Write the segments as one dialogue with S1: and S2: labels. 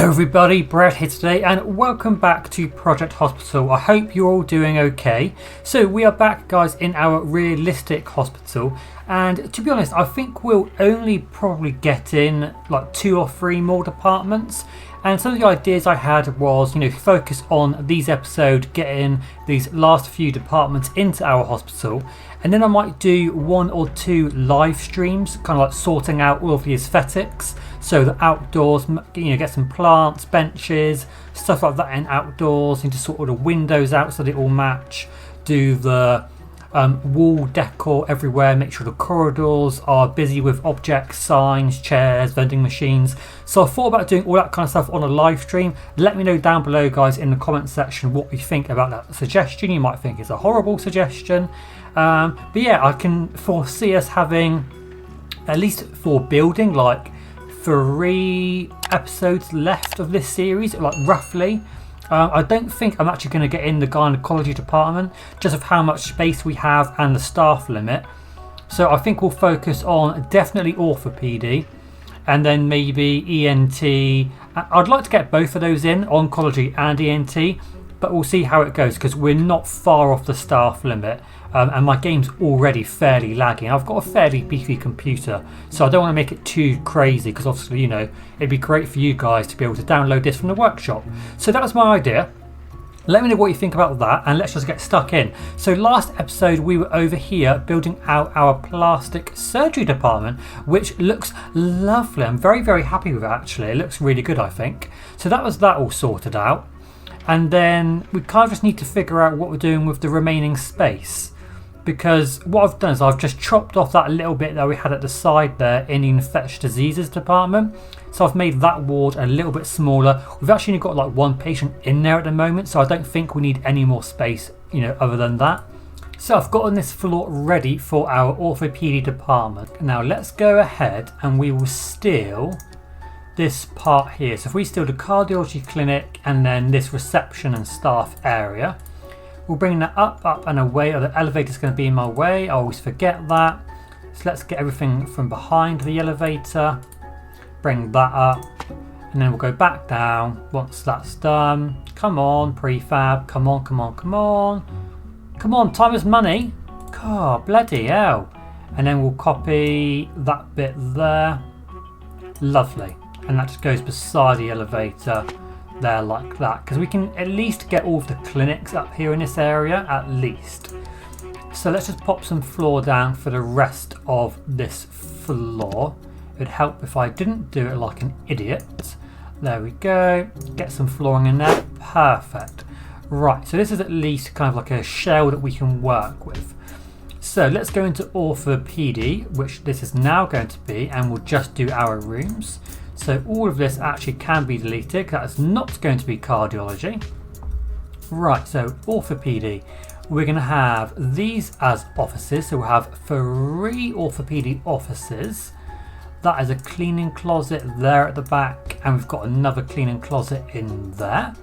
S1: Hello everybody, Brad here today and welcome back to Project Hospital. I hope you're all doing okay. So we are back guys in our realistic hospital, and to be honest I think we'll only probably get in like 2 or 3 more departments. And some of the ideas I had was, focus on these episodes, getting these last few departments into our hospital. And then I might do 1 or 2 live streams, kind of like sorting out all of the aesthetics. So the outdoors, get some plants, benches, stuff like that in outdoors, and just sort of the windows out so they all match. Do the wall decor everywhere, make sure the corridors are busy with objects, signs, chairs, vending machines. So I thought about doing all that kind of stuff on a live stream. Let me know down below guys in the comment section what you think about that suggestion. You might think it's a horrible suggestion, but yeah, I can foresee us having at least for building like 3 episodes left of this series, like roughly. I don't think I'm actually going to get in the gynecology department, just of how much space we have and the staff limit. So I think we'll focus on definitely orthopedy and then maybe ENT. I'd like to get both of those in, oncology and ENT, but we'll see how it goes because we're not far off the staff limit. And my game's already fairly lagging. I've got a fairly beefy computer, so I don't want to make it too crazy because obviously, it'd be great for you guys to be able to download this from the workshop. So that was my idea. Let me know what you think about that, and let's just get stuck in. So last episode we were over here building out our plastic surgery department, which looks lovely. I'm very, very happy with it actually. It looks really good, I think. So that was that all sorted out. And then we kind of just need to figure out what we're doing with the remaining space. Because what I've done is I've just chopped off that little bit that we had at the side there in the Infectious Diseases department. So I've made that ward a little bit smaller. We've actually got like 1 patient in there at the moment, so I don't think we need any more space, other than that. So I've gotten this floor ready for our orthopedic department. Now let's go ahead and we will steal this part here. So if we steal the cardiology clinic and then this reception and staff area, we'll bring that up and away. The elevator's going to be in my way. I always forget that. So let's get everything from behind the elevator. Bring that up. And then we'll go back down once that's done. Come on, prefab. Come on, come on, come on. Come on, time is money. God, bloody hell. And then we'll copy that bit there. Lovely. And that just goes beside the elevator. There like that, because we can at least get all of the clinics up here in this area at least. So let's just pop some floor down for the rest of this floor. It'd help if I didn't do it like an idiot. There we go, get some flooring in there. Perfect. Right, so this is at least kind of like a shell that we can work with. So let's go into orthopedy, which this is now going to be, and we'll just do our rooms. So all of this actually can be deleted. That's not going to be cardiology. Right, so orthopedy. We're going to have these as offices. So we'll have 3 orthopedic offices. That is a cleaning closet there at the back. And we've got another cleaning closet in there.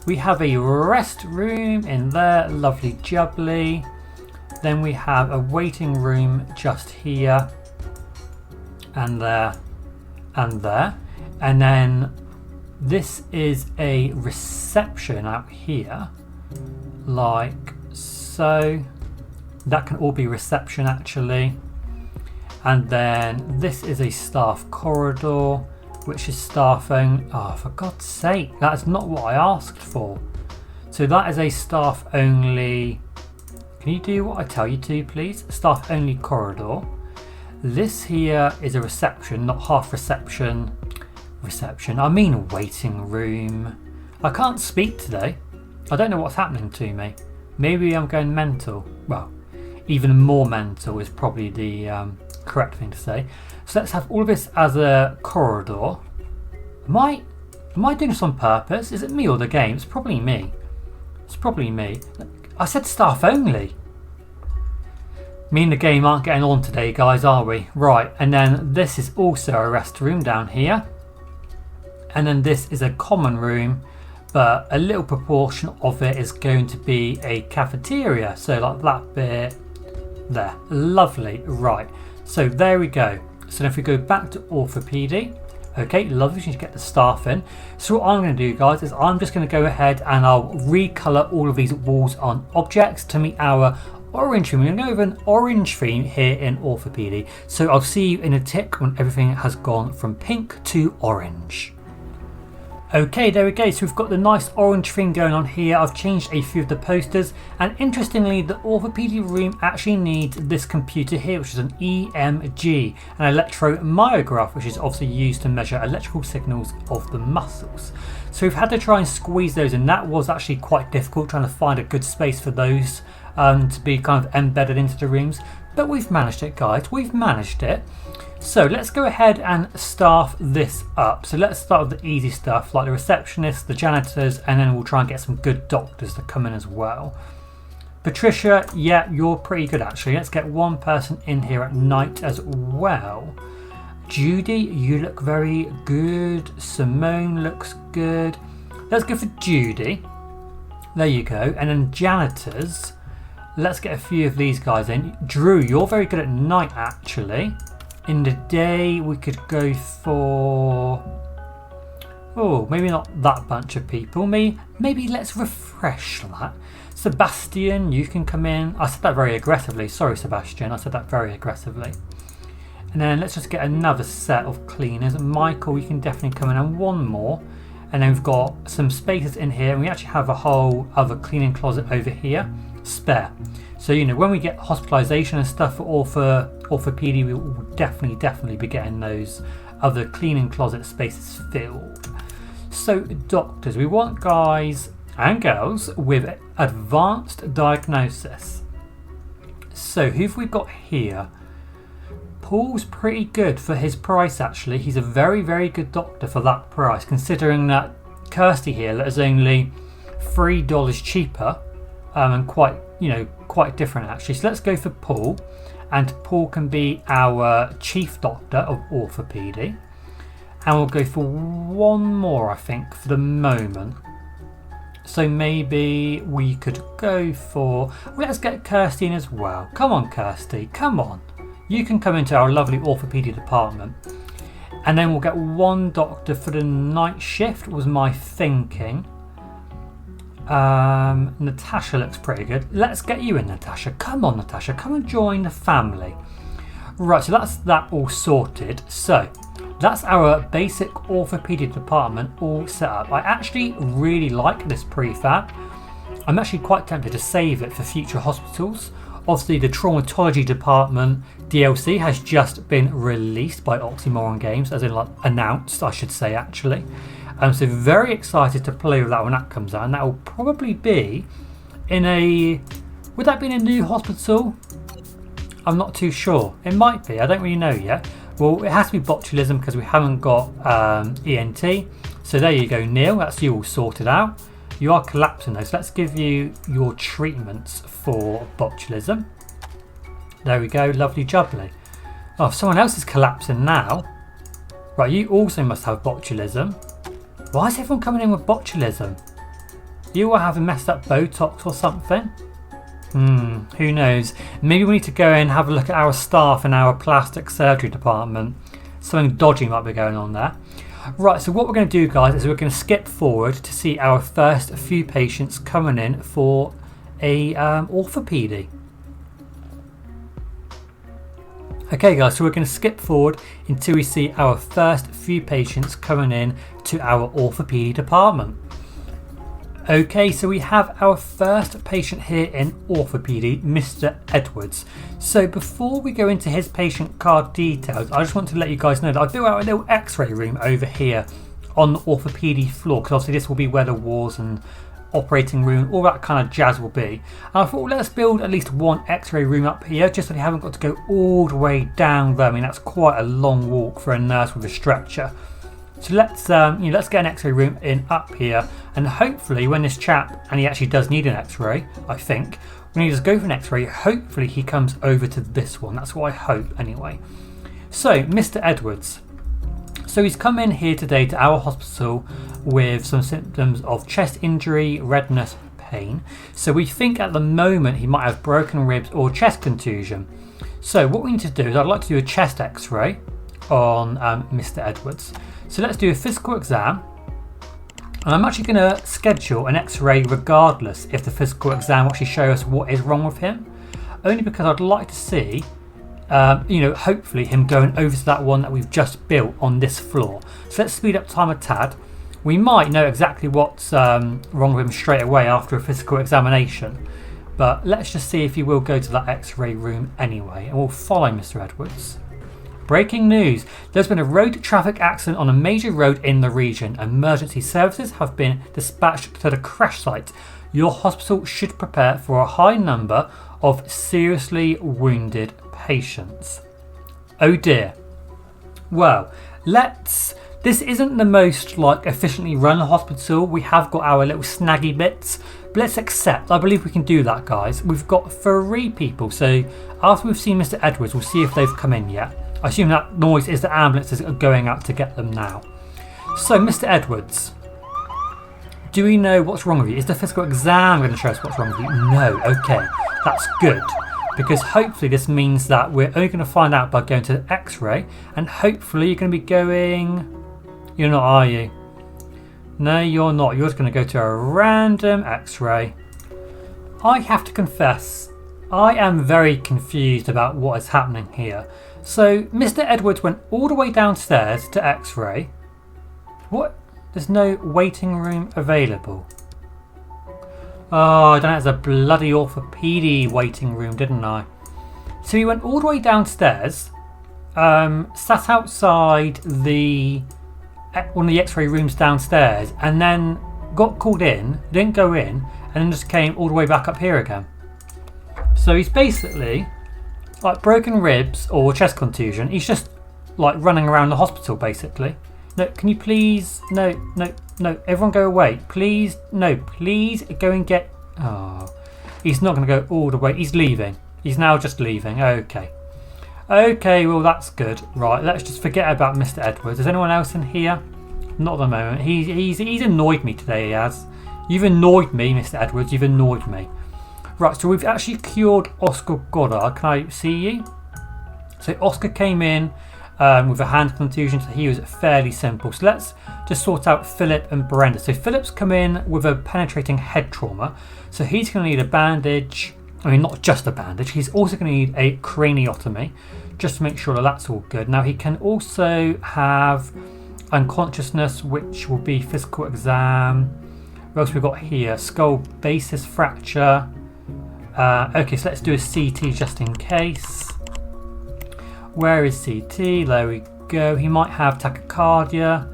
S1: We have a rest room in there. Lovely jubbly. Then we have a waiting room just here. And there. And there. And then this is a reception out here, like so. That can all be reception actually. And then this is a staff corridor, which is staffing. Oh, for God's sake, that is not what I asked for. So that is a staff only. Can you do what I tell you to, please? Staff only corridor. This here is a reception, not half reception. I mean waiting room. I can't speak today. I don't know what's happening to me. Maybe I'm going mental. Well, even more mental is probably the correct thing to say. So let's have all of this as a corridor. Am I doing this on purpose? Is it me or the game? It's probably me. I said staff only. Me and the game aren't getting on today, guys, are we? Right, and then this is also a rest room down here. And then this is a common room, but a little proportion of it is going to be a cafeteria. So like that bit there. Lovely. Right, so there we go. So if we go back to orthopedy, Okay, lovely, you need to get the staff in. So what I'm going to do, guys, is I'm just going to go ahead and I'll recolor all of these walls on objects to meet our orange theme. We're going to go with an orange theme here in orthopedy. So I'll see you in a tick when everything has gone from pink to orange. Okay, there we go. So we've got the nice orange thing going on here. I've changed a few of the posters, and interestingly, the orthopedy room actually needs this computer here, which is an EMG, an electromyograph, which is obviously used to measure electrical signals of the muscles. So we've had to try and squeeze those in. That was actually quite difficult, trying to find a good space for those to be kind of embedded into the rooms. But we've managed it, guys. We've managed it. So let's go ahead and staff this up. So let's start with the easy stuff, like the receptionists, the janitors, and then we'll try and get some good doctors to come in as well. Patricia, yeah, you're pretty good actually. Let's get one person in here at night as well. Judy, you look very good. Simone looks good. Let's go for Judy. There you go. And then janitors. Let's get a few of these guys in. Drew, you're very good at night actually. In the day, we could go for... Oh, maybe not that bunch of people. Maybe let's refresh that. Sebastian, you can come in. I said that very aggressively. Sorry, Sebastian. I said that very aggressively. And then let's just get another set of cleaners. Michael, you can definitely come in. And one more. And then we've got some spaces in here. And we actually have a whole other cleaning closet over here. Spare. So, you know, when we get hospitalisation and stuff for orthopedy, we will definitely be getting those other cleaning closet spaces filled. So, doctors, we want guys and girls with advanced diagnosis. So, who've we got here? Paul's pretty good for his price, actually. He's a very good doctor for that price, considering that Kirsty here is only $3 cheaper and quite different actually. So let's go for Paul, and Paul can be our chief doctor of orthopedy, and we'll go for one more I think for the moment. So maybe we could go for, let's get Kirsty in as well. Come on Kirsty, come on, you can come into our lovely orthopedy department. And then we'll get one doctor for the night shift was my thinking. Natasha looks pretty good. Let's get you in, Natasha. Come on, Natasha. Come and join the family. Right, so that's that all sorted. So that's our basic orthopedic department all set up. I actually really like this prefab. I'm actually quite tempted to save it for future hospitals. Obviously, the traumatology department DLC has just been released by Oxymoron Games, as in like announced, I should say actually. So very excited to play with that when that comes out, and that will probably be in a... Would that be in a new hospital? I'm not too sure. It might be. I don't really know yet. Well, it has to be botulism because we haven't got ENT. So there you go, Neil. That's you all sorted out. You are collapsing though, so let's give you your treatments for botulism. There we go, lovely jubbly. Oh, someone else is collapsing now. Right, you also must have botulism. Why is everyone coming in with botulism? You will have a messed up Botox or something? Who knows? Maybe we need to go in and have a look at our staff in our plastic surgery department. Something dodgy might be going on there. Right, so what we're going to do, guys, is we're going to skip forward to see our first few patients coming in for a orthopedy. Okay guys, so we're going to skip forward until we see our first few patients coming in to our orthopedy department. Okay, so we have our first patient here in orthopedy, Mr. Edwards. So before we go into his patient card details, I just want to let you guys know that I built out a little x-ray room over here on the orthopedy floor, because obviously this will be where the walls and operating room, all that kind of jazz will be. And I thought, let's build at least one x-ray room up here, just so we haven't got to go all the way down there. I mean, that's quite a long walk for a nurse with a stretcher. So let's get an x-ray room in up here, and hopefully when this chap, and he actually does need an x-ray, I think, when he does go for an x-ray, hopefully he comes over to this one. That's what I hope anyway. So Mr. Edwards. So he's come in here today to our hospital with some symptoms of chest injury, redness, pain. So we think at the moment he might have broken ribs or chest contusion. So what we need to do is I'd like to do a chest x-ray on Mr. Edwards. So let's do a physical exam. And I'm actually going to schedule an x-ray regardless if the physical exam will actually show us what is wrong with him. Only because I'd like to see, hopefully him going over to that one that we've just built on this floor. So let's speed up time a tad. We might know exactly what's wrong with him straight away after a physical examination. But let's just see if he will go to that x-ray room anyway. And we'll follow Mr. Edwards. Breaking news. There's been a road traffic accident on a major road in the region. Emergency services have been dispatched to the crash site. Your hospital should prepare for a high number of seriously wounded patients. Oh dear. Well, this isn't the most efficiently run hospital. We have got our little snaggy bits, but let's accept. I believe we can do that, guys. We've got 3 people, so after we've seen Mr. Edwards, we'll see if they've come in yet. I assume that noise is the ambulances are going out to get them now. So, Mr. Edwards, do we know what's wrong with you? Is the physical exam going to show us what's wrong with you? No. Okay, that's good. Because hopefully this means that we're only going to find out by going to the x-ray. And hopefully you're going to be going... You're not, are you? No, you're not. You're just going to go to a random x-ray. I have to confess, I am very confused about what is happening here. So, Mr. Edwards went all the way downstairs to x-ray. What? There's no waiting room available. Oh, I don't know, there's a bloody orthopedy waiting room, didn't I? So he went all the way downstairs, sat outside one of the x-ray rooms downstairs, and then got called in, didn't go in, and then just came all the way back up here again. So he's basically like broken ribs or chest contusion. He's just like running around the hospital basically. No, can you please? No, everyone go away. Please, no, please go and get... Oh, he's not going to go all the way. He's leaving. He's now just leaving. Okay. Okay, well that's good. Right, let's just forget about Mr. Edwards. Is anyone else in here? Not at the moment. He's annoyed me today, he has. You've annoyed me, Mr. Edwards. You've annoyed me. Right, so we've actually cured Oscar Goddard. Can I see you? So Oscar came in with a hand contusion, so he was fairly simple. So let's just sort out Philip and Brenda. So Philip's come in with a penetrating head trauma. So he's going to need a bandage. I mean, not just a bandage. He's also going to need a craniotomy just to make sure that that's all good. Now, he can also have unconsciousness, which will be physical exam. What else we've got here? Skull basis fracture. Okay, so let's do a CT just in case. Where is CT? There we go. He might have tachycardia.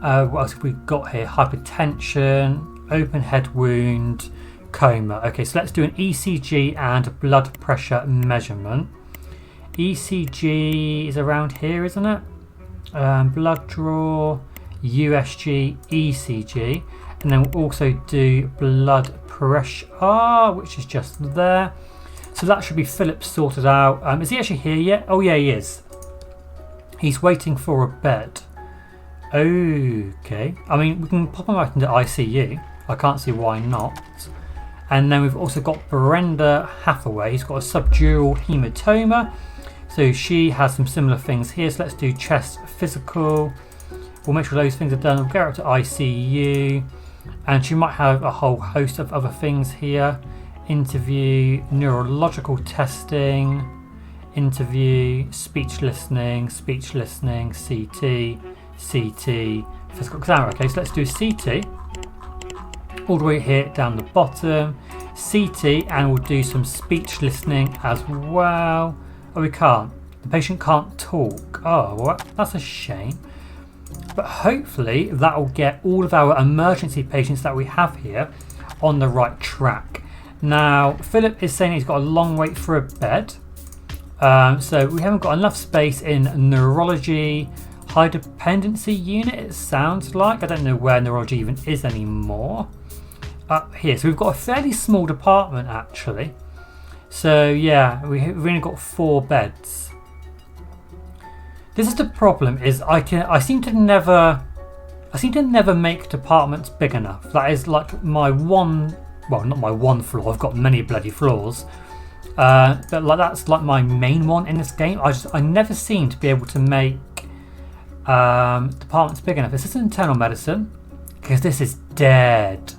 S1: What else have we got here? Hypertension, open head wound, coma. Okay, so let's do an ECG and blood pressure measurement. ECG is around here, isn't it? Blood draw, USG, ECG. And then we'll also do blood pressure, which is just there. So that should be Philip sorted out. Is he actually here yet? Oh yeah, he is. He's waiting for a bed. Okay. I mean, we can pop him out into ICU. I can't see why not. And then we've also got Brenda Hathaway. He's got a subdural hematoma. So she has some similar things here. So let's do chest physical. We'll make sure those things are done. We'll get her up to ICU. And she might have a whole host of other things here. Interview, neurological testing, interview, speech listening, CT, physical exam. Okay, so let's do CT. All the way here down the bottom. CT, and we'll do some speech listening as well. Oh, we can't. The patient can't talk. Oh, well, that's a shame. But hopefully that will get all of our emergency patients that we have here on the right track. Now, Philip is saying he's got a long wait for a bed. So we haven't got enough space in neurology, high dependency unit, it sounds like. I don't know where neurology even is anymore. Up here. So we've got a fairly small department, actually. So, yeah, we've only got 4 beds. This is the problem, is I seem to never make departments big enough. That is like my one... Well, not my one floor. I've got many bloody floors, but like that's like my main one in this game. I never seem to be able to make Department's big enough. Is this internal medicine? Because this is dead.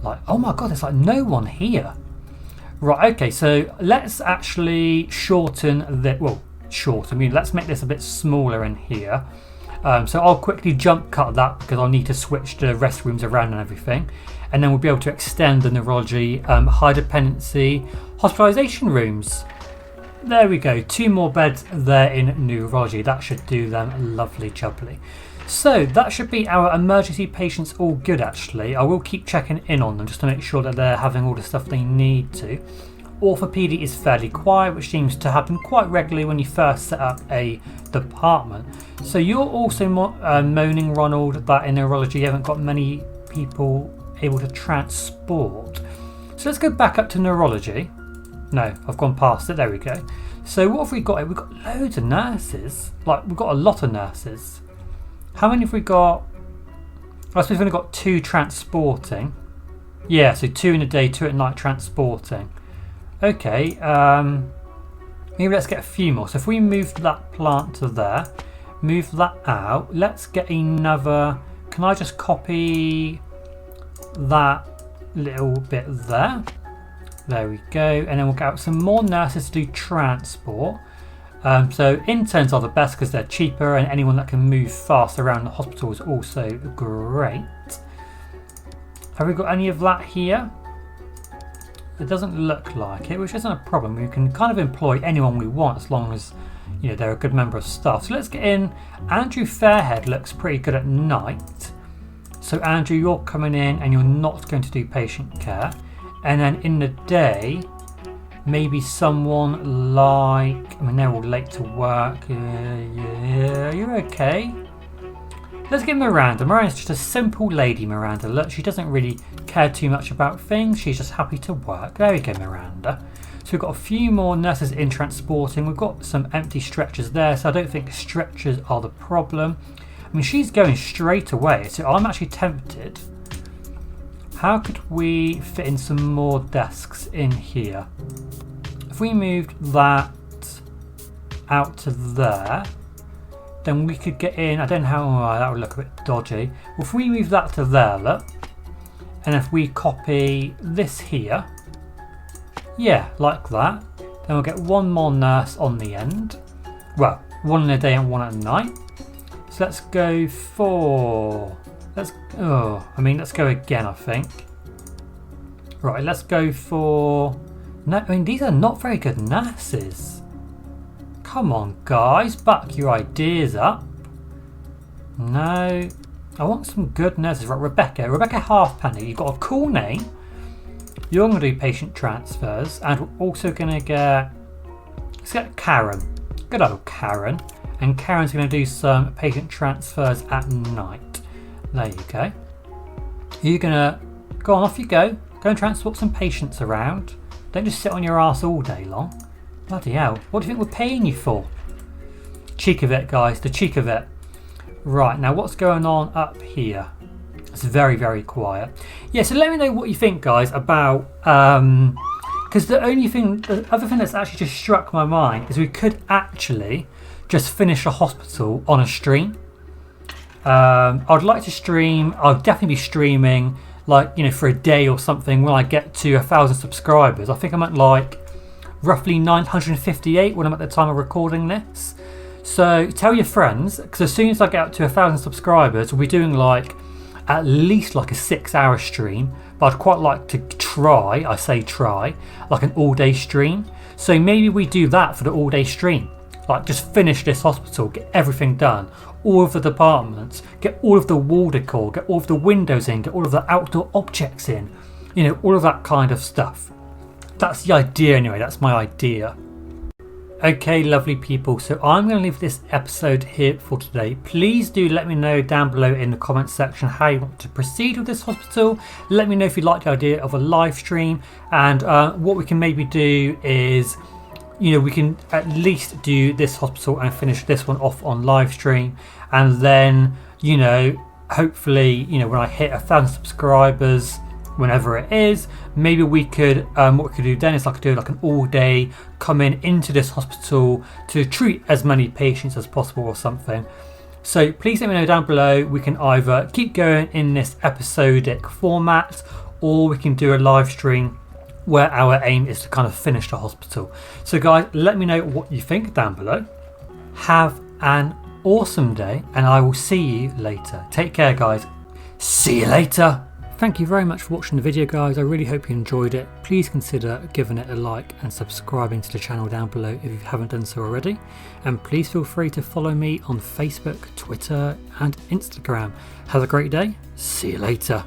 S1: Like, oh my god, there's like no one here. Right, okay, so let's actually shorten the, well, let's make this a bit smaller in here. So I'll quickly jump cut that because I'll need to switch the restrooms around and everything. And then we'll be able to extend the neurology high dependency hospitalisation rooms. There we go, 2 more beds there in neurology. That should do them lovely jubbly. So that should be our emergency patients all good actually. I will keep checking in on them just to make sure that they're having all the stuff they need to. Orthopedy is fairly quiet, which seems to happen quite regularly when you first set up a department. So you're also moaning, Ronald, that in neurology you haven't got many people able to transport. So let's go back up to neurology. No, I've gone past it, there we go. So what have we got? We've got loads of nurses. Like, we've got a lot of nurses. How many have we got? I suppose we've only got 2 transporting. Yeah, so 2 in the day, 2 at night transporting. Okay, maybe let's get a few more. So if we move that plant to there, move that out, let's get another. Can I just copy that little bit there? There we go. And then we'll get out some more nurses to do transport. So interns are the best because they're cheaper, and anyone that can move fast around the hospital is also great. Have we got any of that here? It doesn't look like it, which isn't a problem. We can kind of employ anyone we want as long as, you know, they're a good member of staff. So let's get in. Andrew Fairhead looks pretty good at night. So Andrew, you're coming in and you're not going to do patient care. And then in the day, maybe someone like, I mean, they're all late to work. Yeah, you're okay. Let's get Miranda. Miranda's just a simple lady, Miranda. Look, she doesn't really care too much about things. She's just happy to work. There we go, Miranda. So we've got a few more nurses in transporting. We've got some empty stretchers there, so I don't think stretchers are the problem. I mean, she's going straight away, so I'm actually tempted. How could we fit in some more desks in here? If we moved that out to there, then we could get in. I don't know how that would look a bit dodgy. Well, if we move that to there, look, and if we copy this here, yeah, like that, then we'll get 1 more nurse on the end. Well, 1 in the day and 1 at night. So let's go for, let's go again, I think. Right, let's go for, no, I mean, these are not very good nurses. Come on, guys, back your ideas up. No, I want some good nurses. Right, Rebecca Halfpenny, you've got a cool name. You're going to do patient transfers, and we're also going to let's get Karen. Good old Karen. And Karen's going to do some patient transfers at night. There you go. You're going to go on, off you go. Go and transport some patients around. Don't just sit on your ass all day long. Bloody hell. What do you think we're paying you for? Cheek of it, guys. The cheek of it. Right, now what's going on up here? It's very, very quiet. Yeah, so let me know what you think, guys, about... because the other thing that's actually just struck my mind is we could actually just finish a hospital on a stream. I'd like to stream. I'll definitely be streaming, like, you know, for a day or something when I get to 1,000 subscribers. I think I'm at like roughly 958 when I'm at the time of recording this. So tell your friends, because as soon as I get up to 1,000 subscribers, we'll be doing like at least like a 6-hour stream. But I'd quite like to try, I say try, like an all-day stream. So maybe we do that for the all-day stream. Like, just finish this hospital, get everything done, all of the departments, get all of the wall decor, get all of the windows in, get all of the outdoor objects in, you know, all of that kind of stuff. That's the idea anyway, that's my idea. Okay, lovely people, so I'm going to leave this episode here for today. Please do let me know down below in the comments section how you want to proceed with this hospital. Let me know if you like the idea of a live stream, and what we can maybe do is, you know, we can at least do this hospital and finish this one off on live stream, and then, you know, hopefully, you know, when I hit 1,000 subscribers, whenever it is. Maybe we could, what we could do then is I could do like an all day, come into this hospital to treat as many patients as possible or something. So please let me know down below. We can either keep going in this episodic format, or we can do a live stream where our aim is to kind of finish the hospital. So guys, let me know what you think down below. Have an awesome day, and I will see you later. Take care, guys. See you later. Thank you very much for watching the video, guys. I really hope you enjoyed it. Please consider giving it a like and subscribing to the channel down below if you haven't done so already. And please feel free to follow me on Facebook, Twitter and Instagram. Have a great day. See you later.